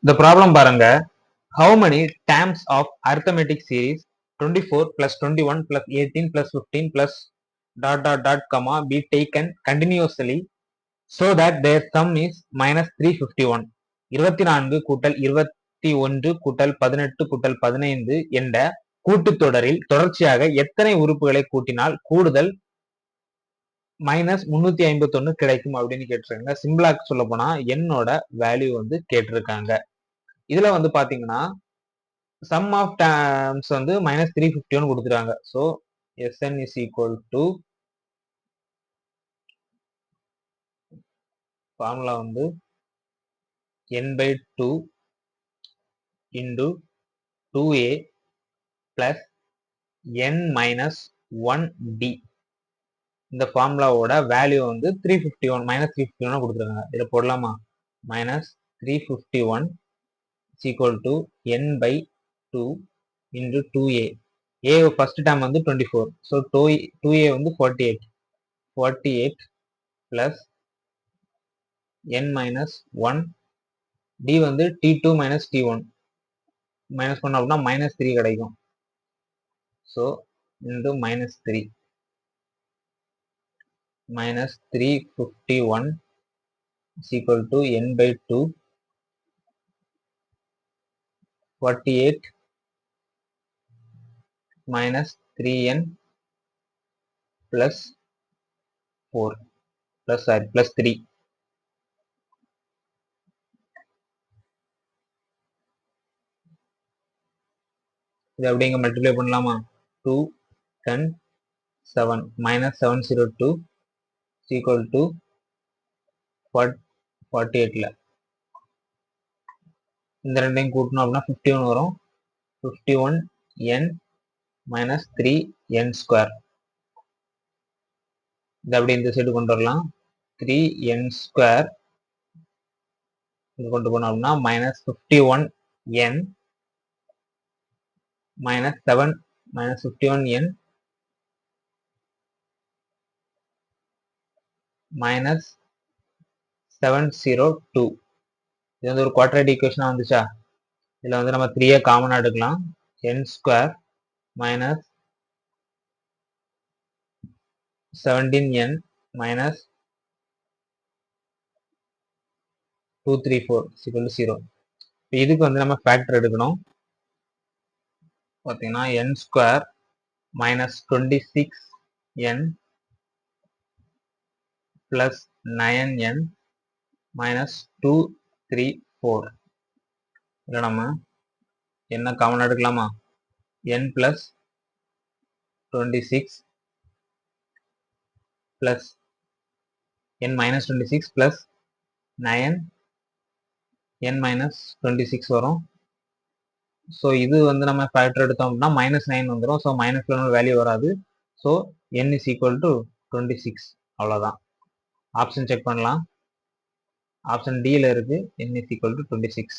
இந்த ப்ராப்ளம் பாருங்க. How many terms of arithmetic series 24 plus 21 plus 18 plus 15 plus dot dot dot comma be taken continuously so that their sum is minus 351. 24 கூட்டல் 21 கூட்டல் 18 கூட்டல் 15 என்ற கூட்டுத்தொடரில் தொடர்ச்சியாக எத்தனை உறுப்புகளை கூட்டினால் கூடுதல் மைனஸ் 351 கிடைக்கும் அப்படின்னு கேட்டிருக்காங்க. சிம்பிளா சொல்ல போனா என்னோட வேல்யூ வந்து கேட்டிருக்காங்க. இதுல வந்து பாத்தீங்கன்னா sum of terms வந்து மைனஸ் 351 கொடுத்துட்டாங்க. So Sn is equal to formula வந்து n by 2 into 2a plus n minus 1d. இந்த ஃபார்முலாவோட வேல்யூ வந்து 351 மைனஸ் 351 கொடுத்துருக்காங்க. இதை போடலாமா? Minus 351 is equal to n by 2 into 2a. a first term வந்து 24. so 2a வந்து 48 plus n minus 1 d வந்து t2 minus t1 minus பண்ண அப்படின்னா மைனஸ் 3 கிடைக்கும். So into minus 3 minus 351 is equal to n by 2 48 minus 3n plus 4 plus 3. இது அப்படிங்க multiply பண்ணலாமா? 2 10 7 minus 702 is equal to 48ல இந்த ரெண்டையும் கூட்டணும் அப்படின்னா 51 வரும். 51n minus 3n square. இது அப்படி இந்த சைடு கொண்டு வரலாம். 3n ஸ்கொயர் இது கொண்டு போனோம் அப்படின்னா minus 51n minus 7 minus 51n minus 702. இது வந்து ஒரு குவாட்ரேட்டிக் ஈக்குவேஷனா வந்துச்சா? இதுல வந்து நம்ம 3 காமனா எடுக்கலாம். n square minus 17n minus 234 is equal to 0. இதுக்கு வந்து நம்ம ஃபேக்டர் எடுக்கணும். பார்த்தீங்கன்னா n square minus 26n plus 9n minus 234. இதில் நம்ம என்ன காமன் எடுக்கலாமா? n plus 26 plus n minus 26 plus 9 n minus 26 வரும். ஸோ இது வந்து நம்ம ஃபேக்டர் எடுத்தோம் அப்படின்னா மைனஸ் 9 வந்துடும். ஸோ மைனஸ்ல வேல்யூ வராது. So n is equal to 26. அவ்வளோதான். ஆப்ஷன் செக் பண்ணலாம். ஆப்ஷன் டியில் இருக்கு n is equal to 26.